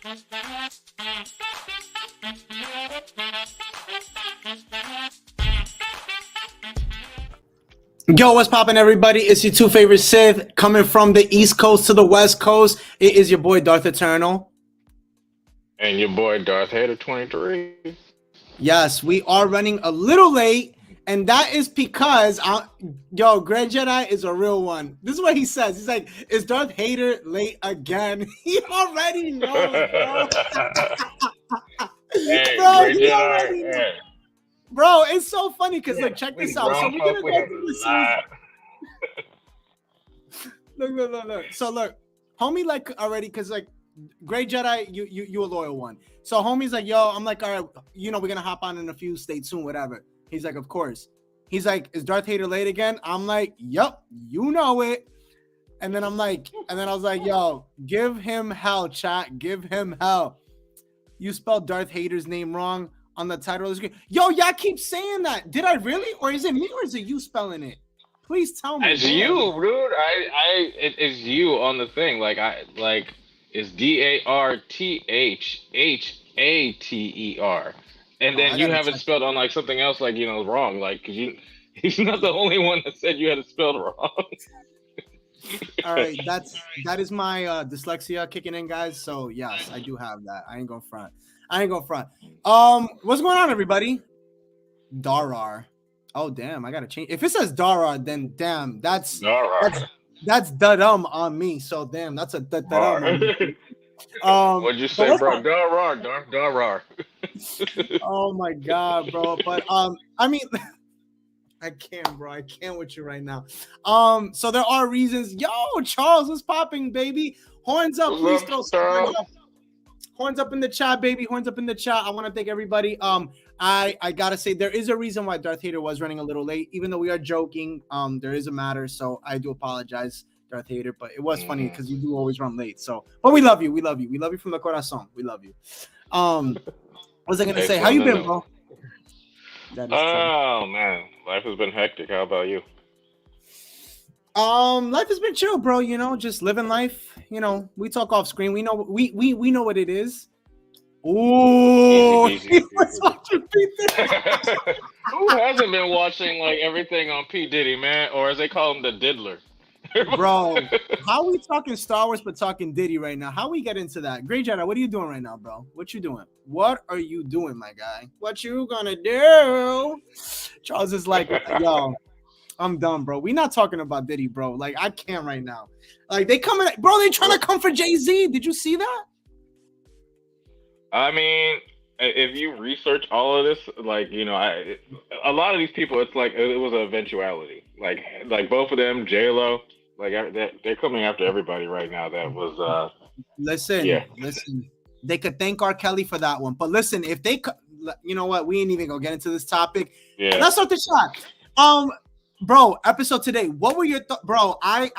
Yo, what's poppin', everybody? It's your two favorite Sith coming from the East Coast to the West Coast. It is your boy Darth Eternal. And your boy Darth Hater 23. Yes, we are running a little late, and that is because Greg Jedi is a real one. This is what he says. He's like, "Is Darth Hater late again?" He already knows, bro. Hey, Bro, Greg he already Jedi. knows. Hey. Bro, it's so funny because like, check this out. So we're gonna go through the series. Look. So look, homie, like already, cause like Grey Jedi, you a loyal one. So homie's like, yo, I'm like, all right, we're gonna hop on in a few, stay tuned, whatever. He's like, of course. He's like, is Darth Hater late again? I'm like, yup, you know it. And then I was like, yo, give him hell, chat, give him hell. You spelled Darth Hater's name wrong on the title of the screen. Yo, y'all keep saying that. Did I really? Or is it me or is it you spelling it? Please tell me. It's you, dude. It's you on the thing. It's DARTHHATER. And then you have it spelled on like something else, like, wrong. Like, cause he's not the only one that said you had it spelled wrong. All right, that is my dyslexia kicking in, guys. So yes, I do have that. I ain't gonna front. What's going on, everybody? Darar. Oh damn, I gotta change. If it says Darar, then damn, that's da-dum on me. So damn, that's a da-dum on me. What'd you say, bro? Darar. Oh my god, bro. But I mean, I can't, bro. I can't with you right now. So there are reasons. Yo, Charles, what's popping, baby? Horns up, please throw some up. Horns up in the chat, baby. Horns up in the chat. I want to thank everybody. I gotta say there is a reason why Darth Hater was running a little late, even though we are joking. There is a matter, so I do apologize, Darth Hater. But it was funny because you do always run late. So, but we love you. We love you from the corazón. We love you. What was I gonna say? How you been, bro? Oh man, life has been hectic. How about you? Life has been chill, bro. Just living life. We talk off screen. We know we know what it is. Ooh, Who hasn't been watching like everything on P. Diddy, man, or as they call him, the Diddler? Bro, how we talking Star Wars but talking Diddy right now? How we get into that? Grey Jedi, what are you doing right now, bro? What you doing? What are you doing, my guy? What you gonna do? Charles is like, yo, I'm done, bro. We not talking about Diddy, bro. Like, I can't right now. Like, they coming, bro. They trying to come for Jay-Z. Did you see that? I mean, if you research all of this, like, a lot of these people, it's like it was an eventuality. Like both of them, J-Lo, like they're coming after everybody right now. That was listen. They could thank R. Kelly for that one. But listen, if they, you know what, we ain't even gonna get into this topic. Yeah. Let's start the shot. Bro, episode today. What were your bro? I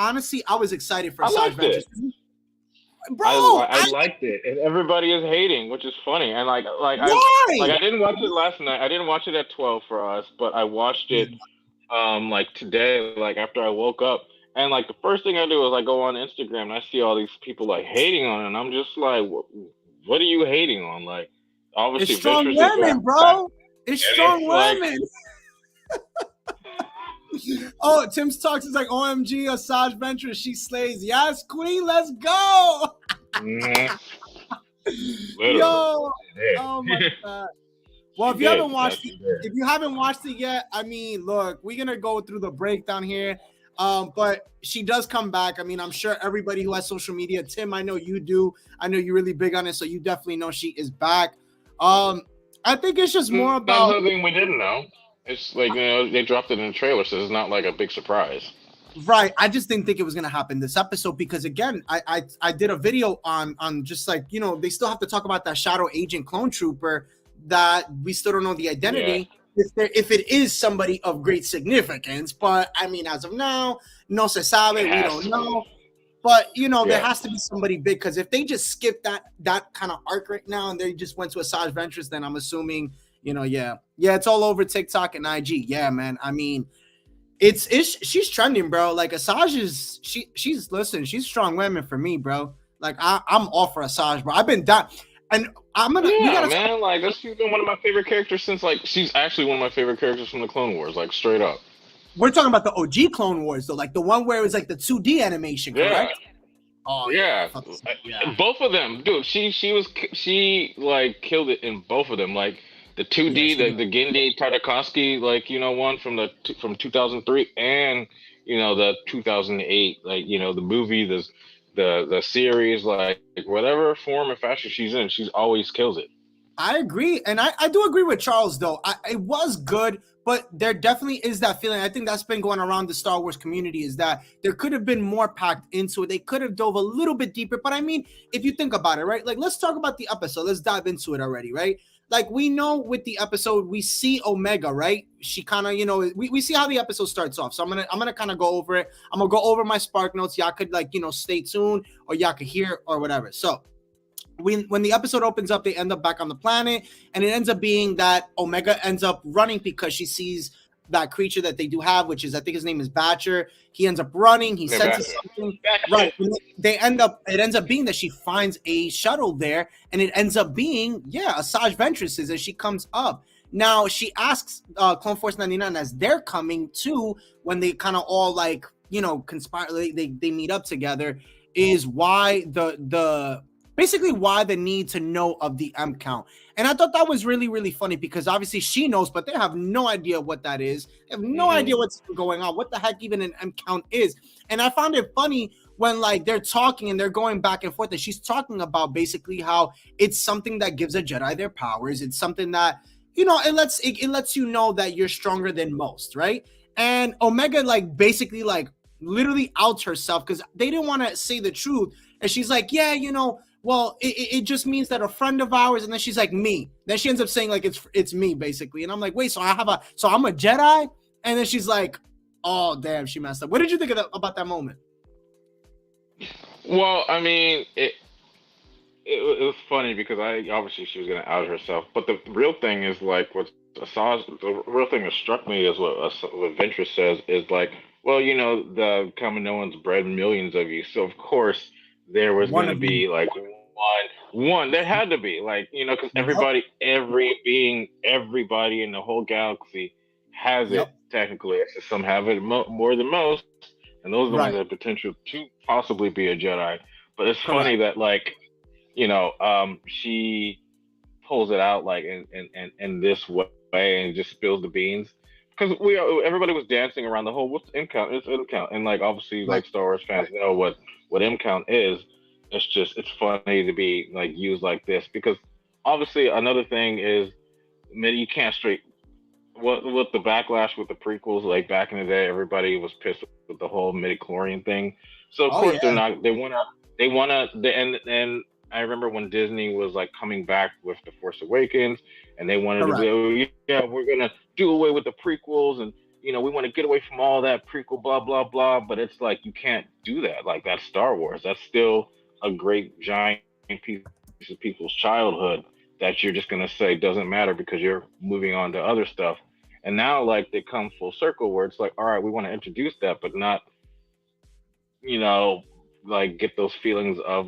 was excited for Side Ventures. Bro, I liked it, and everybody is hating, which is funny. And I didn't watch it last night. I didn't watch it at 12 for us, but I watched it like today, like after I woke up. And like the first thing I do is I go on Instagram and I see all these people like hating on it, and I'm just like, what are you hating on? Like, obviously, it's strong women, bro. It's strong women. Oh, Tim's talks is like, OMG, Asajj Ventress, she slays. Yes, queen, let's go. Yo, oh my god. Well, if you haven't watched it yet, I mean, look, we're gonna go through the breakdown here. But she does come back. I mean, I'm sure everybody who has social media, Tim, I know you do. I know you're really big on it, so you definitely know she is back. I think it's just more about something we didn't know. It's like, they dropped it in the trailer, so it's not like a big surprise. Right. I just didn't think it was going to happen this episode because, again, I did a video on just like, they still have to talk about that Shadow Agent clone trooper that we still don't know the identity. Yeah. If it is somebody of great significance. But, I mean, as of now, no se sabe. We don't know. But, there has to be somebody big because if they just skip that kind of arc right now and they just went to Asajj Ventress, then I'm assuming – it's all over TikTok and IG. Yeah, man. I mean, she's trending, bro. Like Asajj is she's strong women for me, bro. Like I'm all for Asajj, bro. I've been down, and we gotta man. Like she's been one of my favorite characters since like she's actually one of my favorite characters from the Clone Wars. Like straight up. We're talking about the OG Clone Wars though, like the one where it was like the 2D animation, correct? Oh yeah. Both of them, dude. She like killed it in both of them. Like the 2D, the Genndy Tartakovsky, like one from 2003, and the 2008, like the movie, the series, like whatever form or fashion she's in, she's always kills it. I agree, and I do agree with Charles though. It was good, but there definitely is that feeling. I think that's been going around the Star Wars community, is that there could have been more packed into it. They could have dove a little bit deeper. But I mean, if you think about it, right? Like, let's talk about the episode. Let's dive into it already, right? Like, we know with the episode, we see Omega, right? She kind of, we see how the episode starts off. So I'm gonna kind of go over it. I'm gonna go over my spark notes. Y'all could stay tuned, or y'all could hear or whatever. So when the episode opens up, they end up back on the planet, and it ends up being that Omega ends up running because she sees that creature that they do have, which is, I think his name is Batcher. He ends up running. He senses something. Right. It ends up being that she finds a shuttle there, and it ends up being, Asajj Ventress's as she comes up. Now, she asks Clone Force 99 as they're coming to, when they kind of all conspire, they meet up together, is why basically why the need to know of the M count. And I thought that was really, really funny, because obviously she knows, but they have no idea what that is. They have no idea what's going on, what the heck even an M count is. And I found it funny when they're talking and they're going back and forth, and she's talking about basically how it's something that gives a Jedi their powers. It's something that, it lets you know that you're stronger than most, right? And Omega basically literally outs herself because they didn't want to say the truth. And she's like, well, it just means that a friend of ours, and then she's like, me. Then she ends up saying it's me, basically. And I'm like, wait, so I'm a Jedi? And then she's like, oh damn, she messed up. What did you think about that moment? Well, I mean, it was funny because obviously she was gonna out herself, but the real thing is the real thing that struck me is what Ventress says is well, the Kaminoans bred millions of you, so of course there was going to be one. There had to be because everybody in the whole galaxy has it technically. Some have it more than most, and those are the ones that have potential to possibly be a Jedi. But it's funny that she pulls it out in this way and just spills the beans. Because everybody was dancing around the whole what's M count? It's M count, and obviously Star Wars fans know what M count is. It's funny to be used like this, because obviously another thing is, you can't with the backlash with the prequels, back in the day, everybody was pissed with the whole midichlorian thing. So of course they're not. They wanna. And I remember when Disney was coming back with The Force Awakens, and they wanted to be, we're gonna do away with the prequels, and we want to get away from all that prequel blah blah blah. But it's you can't do that. That's Star Wars. That's still a great giant piece of people's childhood that you're just gonna say doesn't matter because you're moving on to other stuff. And now they come full circle where it's all right, we want to introduce that, but not get those feelings of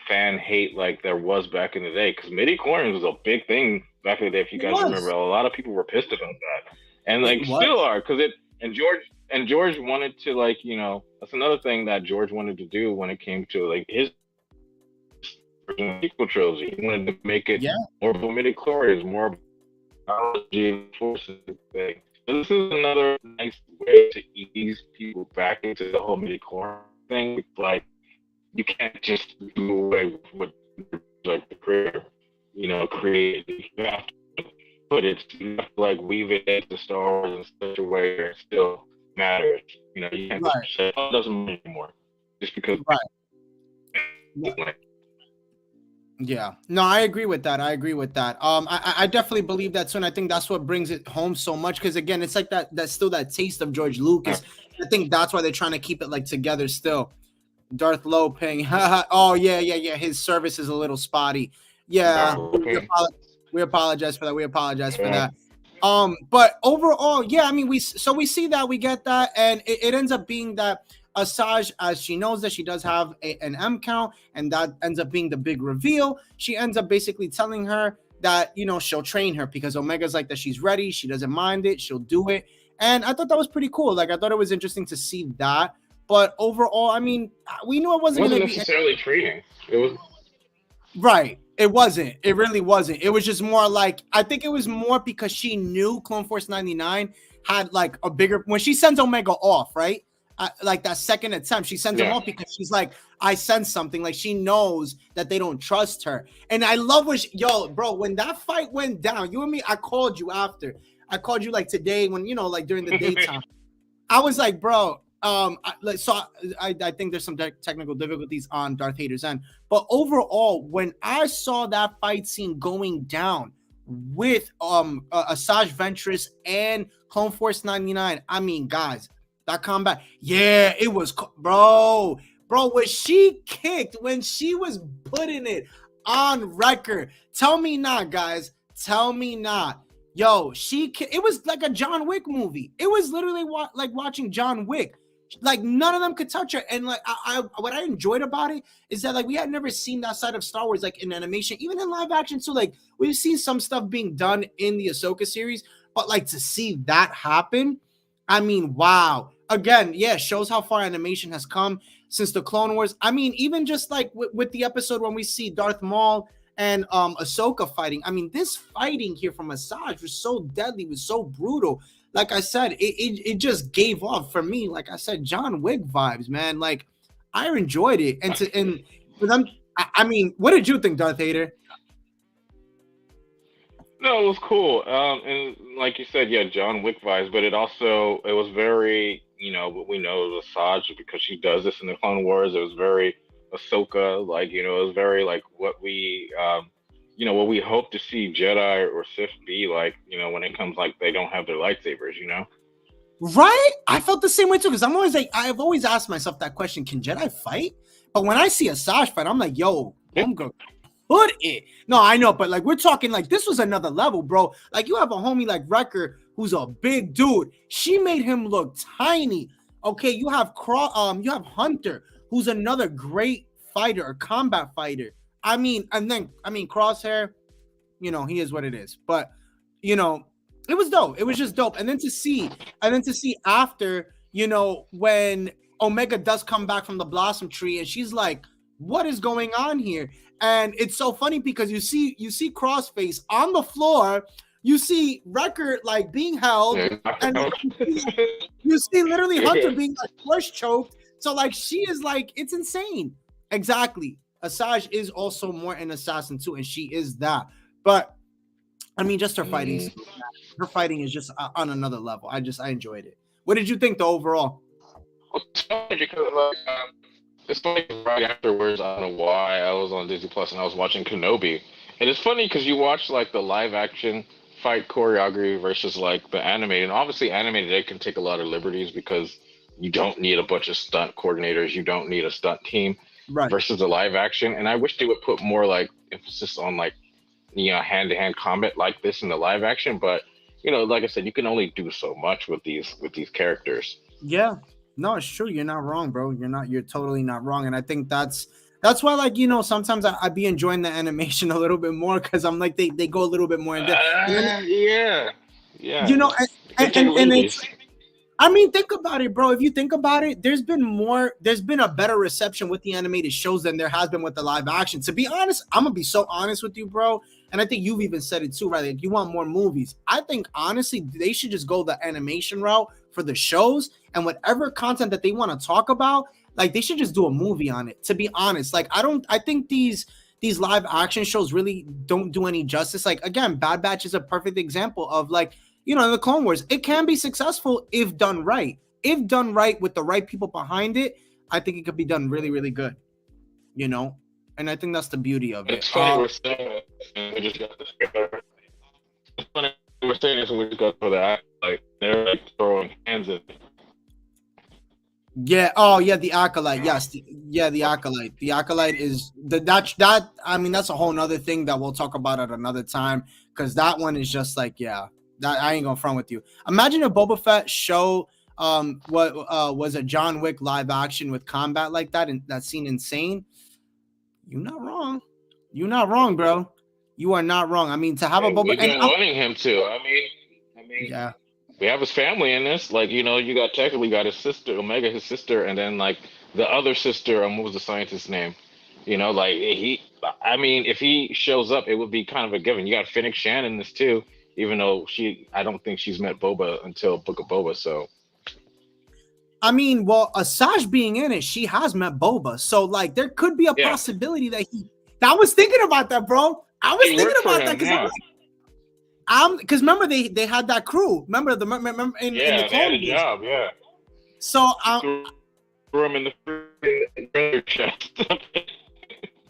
fan hate there was back in the day, because midichlorians was a big thing back in the day. If you guys remember, a lot of people were pissed about that, and still are, because George wanted to that's another thing that George wanted to do when it came to his sequel trilogy. He wanted to make it more about midichlorians, more biology and forces thing. So this is another nice way to ease people back into the whole midichlorian thing. You can't just do away with the creator, create. You have to put it, you have to weave it into Star Wars in such a way that it still matters. You can't just say, oh, it doesn't matter anymore just because. Yeah, no, I agree with that. I definitely believe that too, and I think that's what brings it home so much, because again, it's that's still that taste of George Lucas. I think that's why they're trying to keep it together still. Darth Loping, oh yeah, his service is a little spotty. Yeah, we apologize for that. But overall, I mean, we see that, we get that, and it ends up being that Asajj, as she knows that she does have an M count, and that ends up being the big reveal, she ends up basically telling her that, you know, she'll train her because Omega's like that she's ready, she doesn't mind it, she'll do it. And I thought that was pretty cool. Like, I thought it was interesting to see that. But overall, I mean, we knew it wasn't going to be necessarily training. It was right. It wasn't. It really wasn't. It was just more like, I think it was more because she knew Clone Force 99 had like a bigger, when she sends Omega off, right? Like that second attempt, she sends him off because she's like, I sense something. Like, she knows that they don't trust her. And I love what yo, bro, when that fight went down, you and me, I called you after. I called you like today when, you know, like during the daytime. I was like, bro, I think there's some technical difficulties on Darth Vader's end. But overall, when I saw that fight scene going down with Asajj Ventress and Clone Force 99, I mean, guys, that combat, yeah, it was, bro, when she kicked, when she was putting it on record, tell me not, guys, tell me not. Yo, it was like a John Wick movie. It was literally like watching John Wick. Like, none of them could touch her. And like, what I enjoyed about it is that like we had never seen that side of Star Wars, like in animation, even in live action. So like we've seen some stuff being done in the Ahsoka series, but like to see that happen, I mean, wow. Again, yeah, shows how far animation has come since the Clone Wars. I mean, even just like with the episode when we see Darth Maul and Ahsoka fighting. I mean, this fighting here from Asajj was so deadly, was so brutal. Like I said, it just gave off for me, like I said, John Wick vibes, man. Like, I enjoyed it. And for them, I mean, what did you think, Darth Vader? No, it was cool. And like you said, yeah, John Wick vibes, but it was very, you know, what we know is Asajj because she does this in the Clone Wars. It was very Ahsoka, like, you know, it was very like what we you know, what we hope to see Jedi or Sith be like, you know, when it comes like they don't have their lightsabers, you know? Right? I felt the same way too, because I'm always like, I've always asked myself that question, can Jedi fight? But when I see Asajj fight, I'm like, yo, I'm gonna put it. No, I know, but like we're talking like this was another level, bro. Like you have a homie like Wrecker who's a big dude. She made him look tiny. Okay, you have Hunter, who's another great fighter, a combat fighter. I mean, Crosshair, you know, he is what it is. But, you know, it was dope. It was just dope. And then to see after, you know, when Omega does come back from the Blossom Tree and she's like, what is going on here? And it's so funny because you see Crossface on the floor. You see Wrecker like being held, and you see literally Hunter being like flesh choked. So like she is like, it's insane. Exactly. Asajj is also more an assassin too, and she is that. But I mean, just her fighting, her fighting is just on another level. I enjoyed it. What did you think though overall? It's funny right afterwards. I don't know why I was on Disney Plus and I was watching Kenobi, and it's funny because you watch like the live action fight choreography versus like the animated. And obviously, animated they can take a lot of liberties because you don't need a bunch of stunt coordinators, you don't need a stunt team. Right. Versus the live action, and I wish they would put more like emphasis on like, you know, hand-to-hand combat like this in the live action. But you know, like I said, you can only do so much with these characters. Yeah, no, it's true. You're not wrong, bro. You're totally not wrong. And I think that's why, like, you know, sometimes I be enjoying the animation a little bit more because I'm like they go a little bit more in depth. Yeah. You know, and it's. I mean, think about it, bro. If you think about it, there's been a better reception with the animated shows than there has been with the live action. To be honest, I'm gonna be so honest with you, bro. And I think you've even said it too, right? Like, you want more movies. I think honestly, they should just go the animation route for the shows, and whatever content that they want to talk about, like they should just do a movie on it. To be honest, like I think these live action shows really don't do any justice. Like again, Bad Batch is a perfect example of like, you know, the Clone Wars, it can be successful if done right. If done right with the right people behind it, I think it could be done really, really good. You know, and I think that's the beauty of it. It's funny we're saying it, we just got this. It's funny we're saying this, and we just got for that. Like they're like throwing hands at it. Yeah. Oh, yeah. The Acolyte. Yes. The Acolyte. The Acolyte is that. I mean, that's a whole nother thing that we'll talk about at another time because that one is just like, yeah. That I ain't gonna front with you. Imagine if Boba Fett show what was a John Wick live action with combat like that, and that scene insane. You're not wrong. You're not wrong, bro. You are not wrong. I mean, to have a Boba, We've been wanting him to. I mean, yeah. we have his family in this. Like, you got technically got his sister, Omega, his sister, and then like the other sister. What was the scientist's name? Like I mean, if he shows up, it would be kind of a given. You got Fennec Shan in this too, even though I don't think she's met Boba until Book of Boba. So, I mean, well, Asajj being in it, she has met Boba, so like there could be a possibility that I was thinking about that, bro. I was thinking about that because remember they had that crew. Remember in the Clone they had a job, yeah. So threw him in the chest.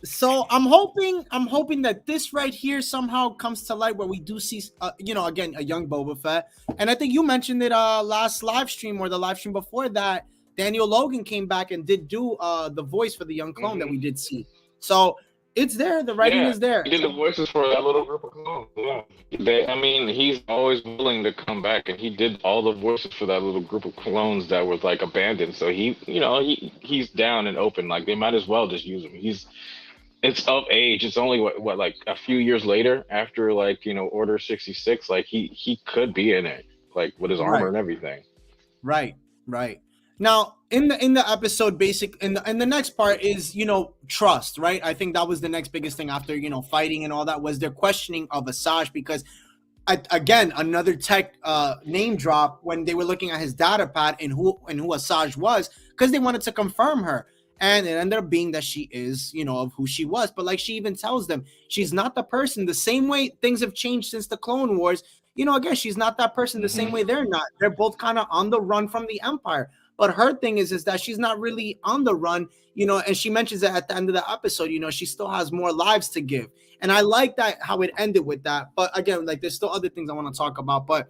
So I'm hoping that this right here somehow comes to light where we do see, again, a young Boba Fett. And I think you mentioned it last live stream or the live stream before that. Daniel Logan came back and did do the voice for the young clone that we did see. So it's there. The writing is there. He did the voices for that little group of clones. Yeah. He's always willing to come back, and he did all the voices for that little group of clones that was like abandoned. So he's down and open. Like they might as well just use him. It's of age. It's only what like a few years later after like Order 66. Like he could be in it, like with his armor and everything. Right. Now in the episode, in the next part is trust. Right. I think that was the next biggest thing after fighting and all that was their questioning of Asajj, because again another tech name drop when they were looking at his data pad and who Asajj was, because they wanted to confirm her. And it ended up being that she is, of who she was. But like she even tells them, she's not the person. The same way things have changed since the Clone Wars. Again, she's not that person the same way they're not. They're both kind of on the run from the Empire. But her thing is that she's not really on the run, and she mentions that at the end of the episode, she still has more lives to give. And I like that, how it ended with that. But again, like there's still other things I want to talk about. But,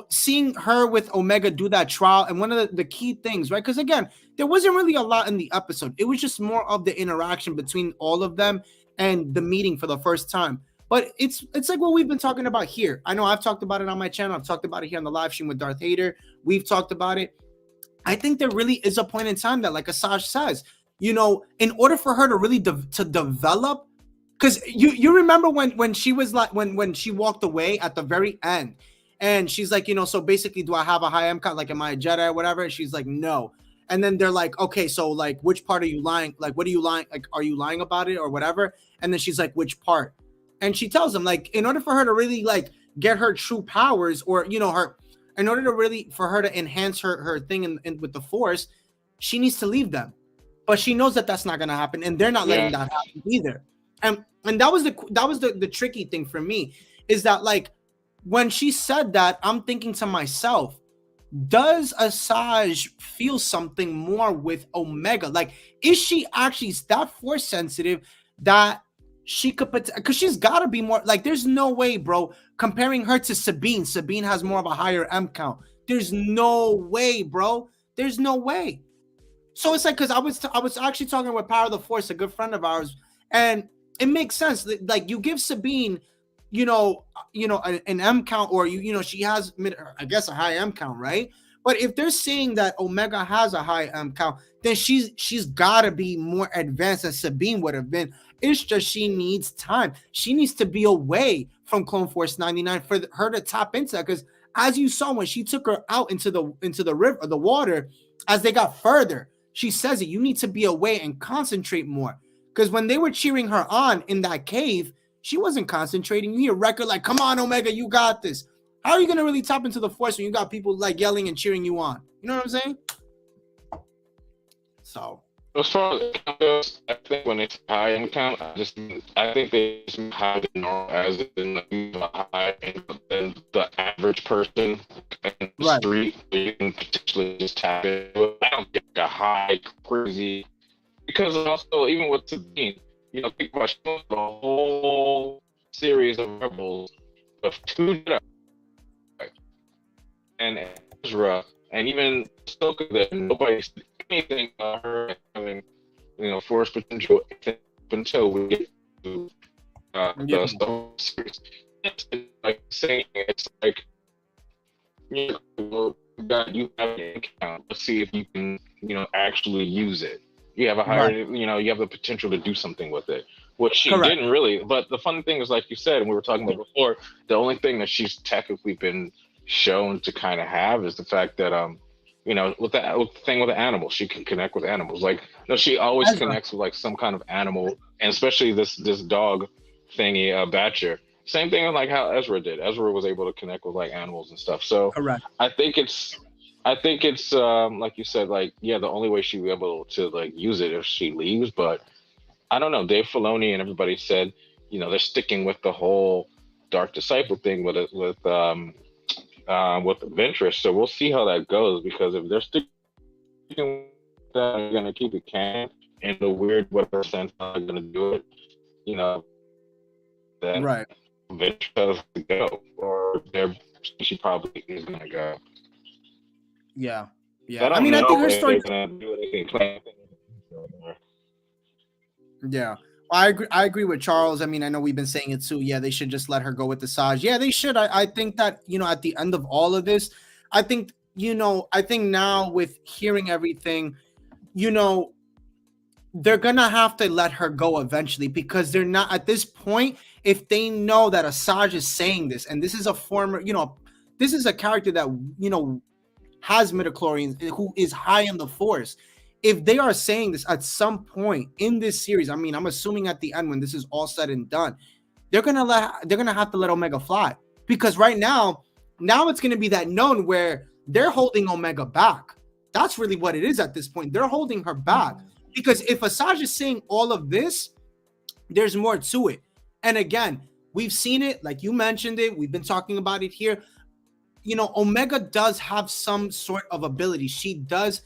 seeing her with Omega do that trial, and one of the key things, right? Because again, there wasn't really a lot in the episode. It was just more of the interaction between all of them and the meeting for the first time. But it's like what we've been talking about here. I know I've talked about it on my channel. I've talked about it here on the live stream with Darth Hader. We've talked about it. I think there really is a point in time that, like Asajj says, in order for her to really to develop, because you remember when she was like when she walked away at the very end, and she's like, so basically, do I have a high MCOT? Like, am I a Jedi or whatever? And she's like, no. And then they're like, okay, so like, which part are you lying? Like, what are you lying? Like, are you lying about it or whatever? And then she's like, which part? And she tells him, like, in order for her to really like get her true powers, or in order to really for her to enhance her thing in with the Force, she needs to leave them. But she knows that that's not gonna happen, and they're not letting that happen either. And that was the tricky thing for me, is that like when she said that, I'm thinking to myself, does Asajj feel something more with Omega? Like, is she actually that Force sensitive that she could put? Because she's got to be more like. There's no way, bro. Comparing her to Sabine, Sabine has more of a higher M count. There's no way, bro. There's no way. So it's like, because I was actually talking with Power of the Force, a good friend of ours, and it makes sense. Like, you give Sabine, an M count, or she has, I guess, a high M count, right? But if they're saying that Omega has a high M count, then she's got to be more advanced than Sabine would have been. It's just she needs time. She needs to be away from Clone Force 99 for her to tap into that. Because as you saw when she took her out into the river, the water, as they got further, she says it. You need to be away and concentrate more. Because when they were cheering her on in that cave, she wasn't concentrating. You hear Wrecker like, come on, Omega, you got this. How are you going to really tap into the Force when you got people like yelling and cheering you on? You know what I'm saying? So. As far as goes, I think when it's high income, I think they just high to normal, as in high than the average person in the street. You can potentially just tap into it. I don't get a high, crazy, because also, even with Sabine, think about the whole series of Rebels of 2 Jedi and Ezra, and even Ahsoka, that nobody said anything about her having, Force potential until we get to the Star Series. It's like saying, it's like, you have an account. Let's see if you can, actually use it. You have a higher, Right. you have the potential to do something with it, which she Correct. didn't really. But the fun thing is, like you said, and we were talking about before, the only thing that she's technically been shown to kind of have is the fact that, with the thing with the animals, she can connect with animals. Like, no, she always Ezra. connects with like some kind of animal, and especially this dog thingy, Batcher. Same thing with like how Ezra did. Ezra was able to connect with like animals and stuff. So Correct. I think it's like you said, like, yeah, the only way she'll be able to like use it if she leaves. But I don't know. Dave Filoni and everybody said, they're sticking with the whole Dark Disciple thing with Ventress. So we'll see how that goes, because if they're sticking with that, they're gonna keep it canon in a weird whatever sense how they're gonna do it, you know, then Right. Ventress has to go, or she probably is gonna go. Yeah. I Yeah. I don't mean, I think know her if story. they're gonna do anything. Play Yeah. Well, I agree with Charles. I mean, I know we've been saying it too. Yeah, they should just let her go with the Saj. Yeah, they should. I think that, at the end of all of this, I think, I think now with hearing everything, you know, they're gonna have to let her go eventually, because they're not at this point. If they know that Asajj is saying this, and this is a former, this is a character that has midichlorians, who is high in the Force. If they are saying this at some point in this series, I mean, I'm assuming at the end when this is all said and done, they're gonna have to let Omega fly, because right now it's gonna be that known where they're holding Omega back. That's really what it is at this point. They're holding her back, because if Asajj is saying all of this, there's more to it. And again, we've seen it, like you mentioned it. We've been talking about it here. Omega does have some sort of ability. She does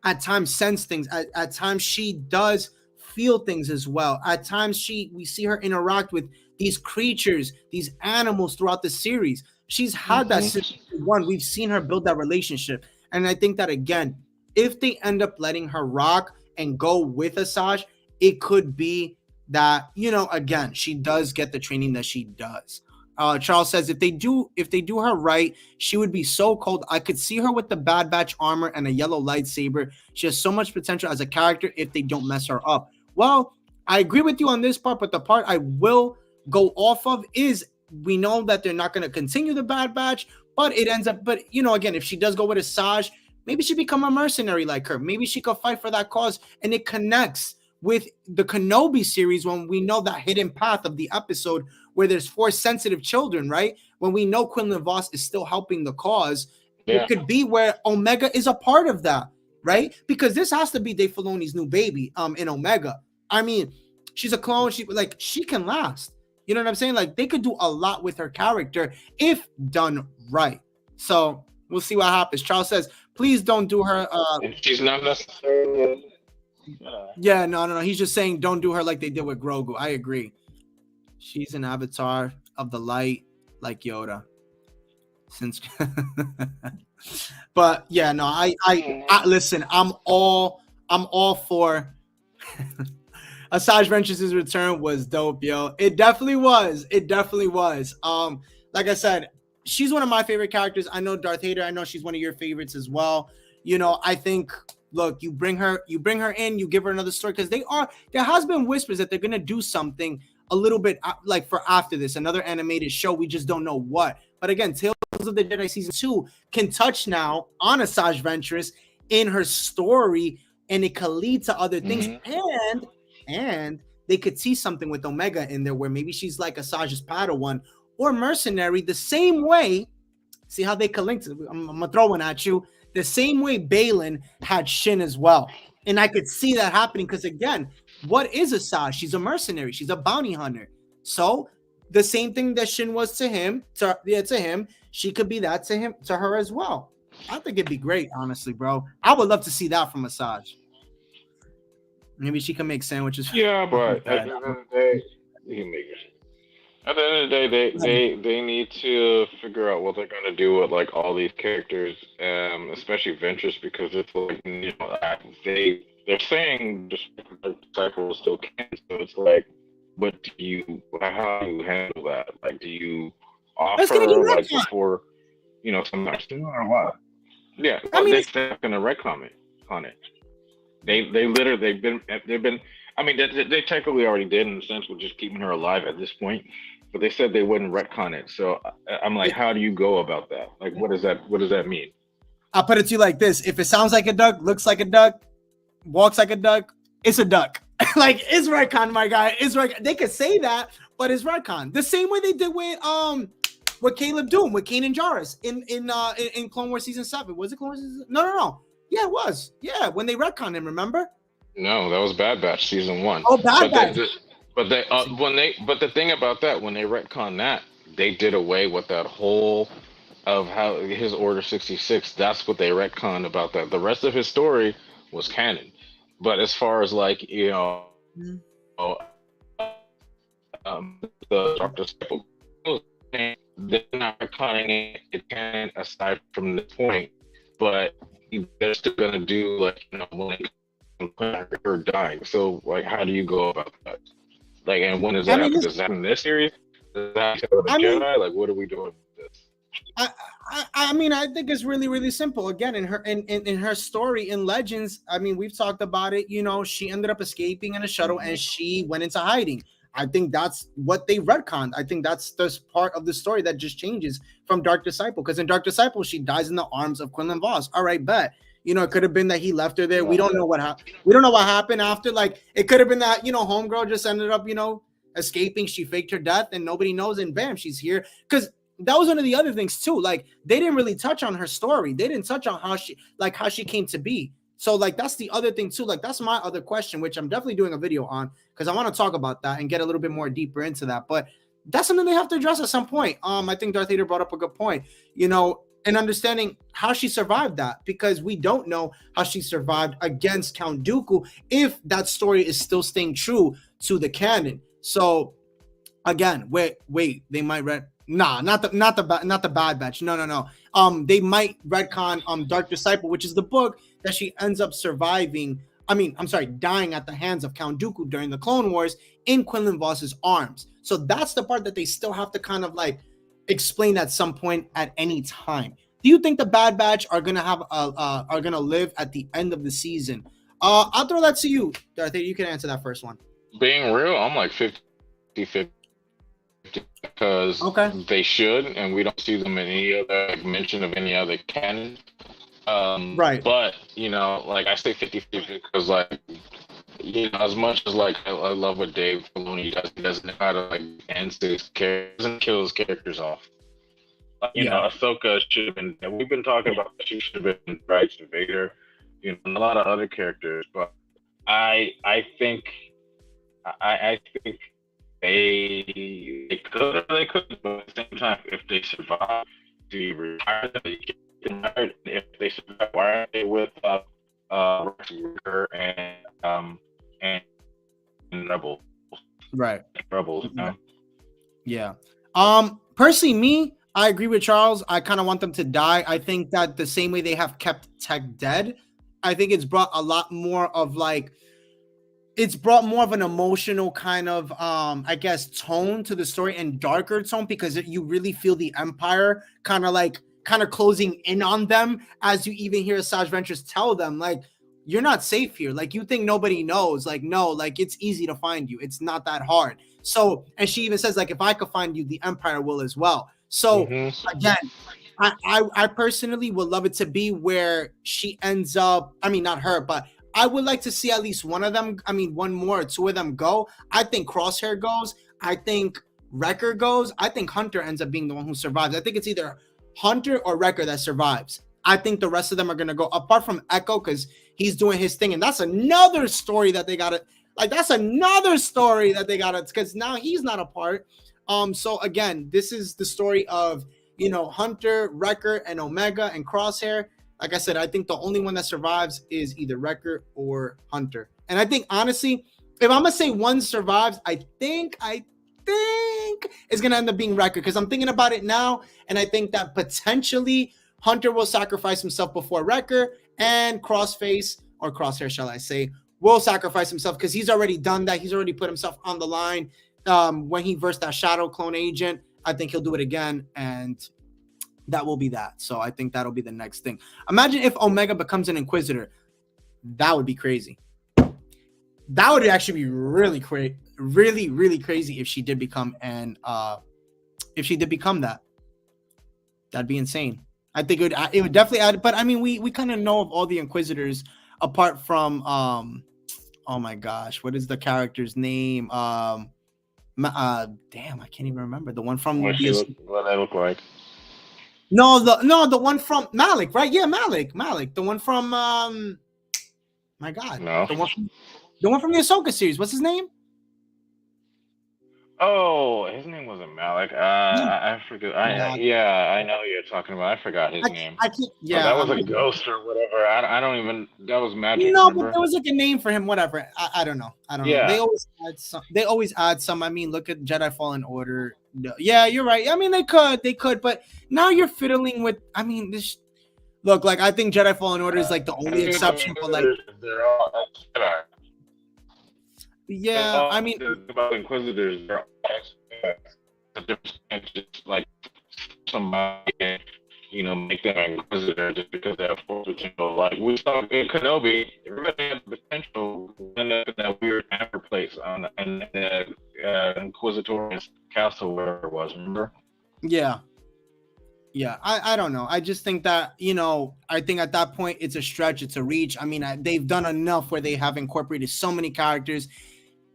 at times sense things. At times she does feel things as well. At times we see her interact with these creatures, these animals throughout the series. She's had that since one. We've seen her build that relationship. And I think that, again, if they end up letting her rock and go with Asajj, it could be that, again, she does get the training that she does. Charles says if they do her right, she would be so cold. I could see her with the Bad Batch armor and a yellow lightsaber. She has so much potential as a character if they don't mess her up. Well, I agree with you on this part, but the part I will go off of is, we know that they're not going to continue the Bad Batch, but it ends up. But again, if she does go with Asajj, maybe she become a mercenary like her. Maybe she could fight for that cause, and it connects with the Kenobi series, when we know that hidden path of the episode where there's 4 sensitive children, right? When we know Quinlan Vos is still helping the cause, It could be where Omega is a part of that, right? Because this has to be Dave Filoni's new baby, in Omega. I mean, she's a clone. She can last. You know what I'm saying? Like, they could do a lot with her character if done right. So we'll see what happens. Charles says, please don't do her. And she's not necessarily. Yeah, no. He's just saying don't do her like they did with Grogu. I agree. She's an avatar of the light, like Yoda. But yeah, no, I listen. I'm all for. Asajj Ventress' return was dope, yo. It definitely was. Like I said, she's one of my favorite characters. I know Darth Vader. I know she's one of your favorites as well. I think. Look, you bring her in, you give her another story, because there has been whispers that they're gonna do something a little bit like for after this, another animated show. We just don't know what. But again, Tales of the Jedi season 2 can touch now on Asajj Ventress in her story, and it could lead to other things. And they could see something with Omega in there, where maybe she's like Asajj's Padawan or mercenary, the same way. See how they could link to. I'm gonna throw one at you. The same way Baylan had Shin as well. And I could see that happening, because, again, what is Asajj? She's a mercenary. She's a bounty hunter. So the same thing that Shin was to him, she could be that to her as well. I think it'd be great, honestly, bro. I would love to see that from Asajj. Maybe she can make sandwiches. Yeah, but at the end of the day, you can make it. At the end of the day, they need to figure out what they're gonna do with like all these characters, especially Ventress, because it's like, they're saying the Disciple still can, so it's like, how do you handle that? Like, do you offer like before, something or what? Yeah, I well, mean, they're not gonna retcon on it. They literally they've been. I mean, they technically already did in the sense of just keeping her alive at this point, but they said they wouldn't retcon it. So I'm like, how do you go about that? Like, what does that mean? I'll put it to you like this: if it sounds like a duck, looks like a duck, walks like a duck, it's a duck. Like it's retcon, my guy. It's retcon. They could say that, but it's retcon. The same way they did with Caleb Doom, with Kanan Jarrus in Clone Wars season 7. Was it Clone Wars season? No. Yeah, it was. Yeah, when they retconned him, remember? No, that was Bad Batch season 1. Oh, Bad Batch. But the thing about that, when they retcon that, they did away with that whole of how his Order 66. That's what they retconned about that. The rest of his story was canon. But as far as like Mm. the Doctor Disciple, they're not retconning it canon aside from this point. But they're still gonna do like when her dying. So like, how do you go about that? Like, and when does that happen? Does that happen in this series? Does that happen with the Jedi? Like, what are we doing with this? I mean, I think it's really, really simple. Again, in her story in Legends, I mean, we've talked about it. You know, she ended up escaping in a shuttle and she went into hiding. I think that's what they retconned. I think that's this part of the story that just changes from Dark Disciple. Because in Dark Disciple, she dies in the arms of Quinlan Vos. All right, bet. You know, it could have been that he left her there. We don't know what happened. We don't know what happened after. Like, it could have been that, homegirl just ended up, escaping. She faked her death and nobody knows. And bam, she's here. Because that was one of the other things too. Like, they didn't really touch on her story. They didn't touch on how she came to be. So like, that's the other thing too. Like, that's my other question, which I'm definitely doing a video on because I want to talk about that and get a little bit more deeper into that. But that's something they have to address at some point. I think Darth Vader brought up a good point, and understanding how she survived that, because we don't know how she survived against Count Dooku if that story is still staying true to the canon. So again, wait, they might not the Bad Batch. No. They might retcon Dark Disciple, which is the book that she ends up surviving. Dying at the hands of Count Dooku during the Clone Wars in Quinlan Vos's arms. So that's the part that they still have to kind of like explain at some point at any time. Do you think the Bad Batch are gonna live at the end of the season? I'll throw that to you, Darth. You can answer that first one. Being real, I'm like 50-50 because they should, and we don't see them in any other mention of any other canon. Right. But like, I say 50-50 because like, as much as like I love what Dave Filoni does, he doesn't know how to like answer his characters, doesn't kill his characters off. Ahsoka should have been. We've been talking about she should have been right to Vader, and a lot of other characters. But I think they could, but at the same time, if they survive, do you retire them? If they survive, why aren't they with and Rebels? Right. Rebels. Yeah. Personally, me, I agree with Charles. I kind of want them to die. I think that the same way they have kept Tech dead, I think it's brought a lot more of like, it's brought more of an emotional kind of, tone to the story, and darker tone, because you really feel the Empire kind of closing in on them, as you even hear Asajj Ventress tell them, like, you're not safe here. Like, you think nobody knows. Like, no, like, it's easy to find you. It's not that hard. So, and she even says, like, if I could find you, the Empire will as well. So, again, I personally would love it to be where she ends up, not her, but I would like to see at least one of them, one more or two of them go. I think Crosshair goes. I think Wrecker goes. I think Hunter ends up being the one who survives. I think it's either Hunter or Wrecker that survives. I think the rest of them are going to go, apart from Echo, because he's doing his thing. And that's another story that they got to, because now he's not a part. So again, this is the story of, Hunter, Wrecker, and Omega and Crosshair. Like I said, I think the only one that survives is either Wrecker or Hunter. And I think, honestly, if I'm going to say one survives, I think it's going to end up being Wrecker, because I'm thinking about it now, and I think that potentially Hunter will sacrifice himself before Wrecker, and Crosshair, shall I say, will sacrifice himself, because he's already done that. He's already put himself on the line when he versed that Shadow clone agent. I think he'll do it again, and that will be that. So I think that'll be the next thing. Imagine if Omega becomes an Inquisitor. That would be crazy. That would actually be really crazy, really crazy if she did become if she did become that. That'd be insane. I think it would definitely add. But I mean, we kind of know of all the Inquisitors apart from oh my gosh, what is the character's name? Damn, I can't even remember the one from what they look like. No, the one from Malik, right? Yeah, Malik. The one from my God, no, the one from the Ahsoka series. What's his name? Oh, his name wasn't Malik. I forget. I know who you're talking about. I forgot his name. I can't. Yeah, that was a ghost or whatever. I don't even. That was magic. No, remember? but there was like a name for him. Whatever. I don't know. They always add some. I mean, look at Jedi Fallen Order. Yeah, you're right. I mean, they could, but now you're fiddling with. I mean, this. Look, like I think Jedi Fallen Order is like the only exception, but like they're all Jedi. Yeah, I mean, about Inquisitors, they're all just like somebody, make them an Inquisitor just because they have force potential. Like we saw in Kenobi, everybody had the potential to end up in that weird amber place in the Inquisitorius castle, wherever it was. Remember? Yeah. I don't know. I just think that I think at that point it's a stretch, it's a reach. I mean, they've done enough where they have incorporated so many characters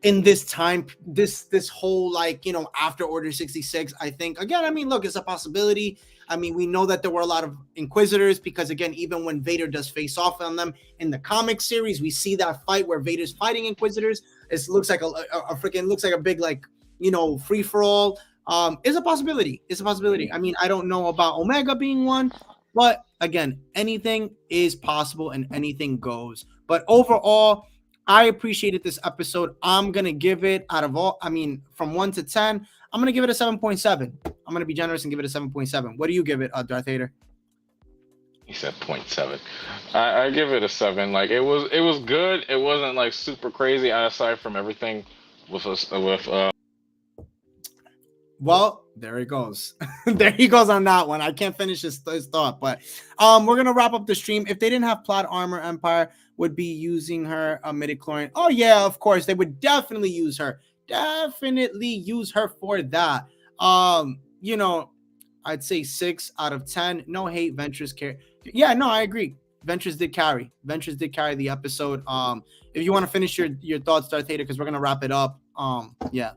in this time, this whole after Order 66. I think again, I mean, look, it's a possibility. I mean, we know that there were a lot of Inquisitors because again, even when Vader does face off on them in the comic series, we see that fight where Vader's fighting Inquisitors. It looks like a big free for all. It's a possibility. I mean, I don't know about Omega being one, but again, anything is possible and anything goes. But overall, I appreciated this episode. I'm going to give it from 1 to 10, I'm going to give it a 7.7. I'm going to be generous and give it a 7.7. What do you give it, Darth Vader? He said 0.7. I give it a 7. Like it was good. It wasn't like super crazy aside from everything with Well, there he goes. There he goes on that one. I can't finish his thought, but we're gonna wrap up the stream. If they didn't have plot armor, Empire would be using her midichlorian. Oh yeah, of course they would definitely use her. Definitely use her for that. I'd say 6 out of 10. No hate, Ventress care. Yeah, no, I agree. Ventress did carry. The episode. If you want to finish your thoughts, Darth Vader, because we're gonna wrap it up. Yeah.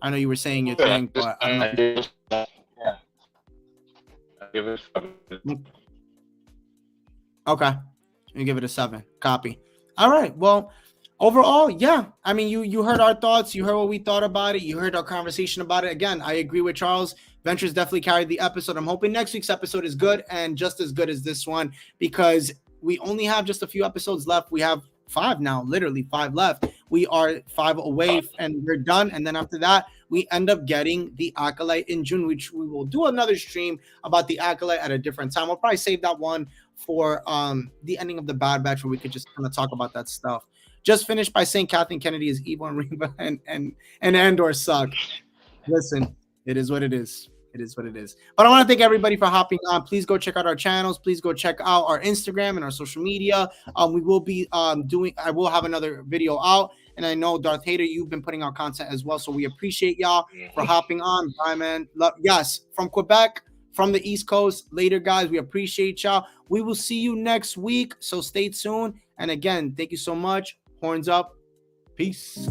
I know you were saying your thing, but I don't know. Yeah. I give it a 7. Okay. You give it a 7. Copy. All right. Well, overall, yeah. I mean, you heard our thoughts. You heard what we thought about it. You heard our conversation about it. Again, I agree with Charles. Ventress definitely carried the episode. I'm hoping next week's episode is good and just as good as this one because we only have just a few episodes left. We have 5 now, literally 5 left. We are 5 away and we're done. And then after that, we end up getting the Acolyte in June, which we will do another stream about the Acolyte at a different time. We'll probably save that one for the ending of the Bad Batch where we could just kind of talk about that stuff. Just finished by saying Kathleen Kennedy is evil and Reba and Andor suck. Listen, it is what it is. It is what it is. But I want to thank everybody for hopping on. Please go check out our channels. Please go check out our Instagram and our social media. We will be I will have another video out. And I know, Darth Vader, you've been putting out content as well. So we appreciate y'all for hopping on. Bye, man. Yes, from Quebec, from the East Coast. Later, guys. We appreciate y'all. We will see you next week. So stay tuned. And again, thank you so much. Horns up. Peace.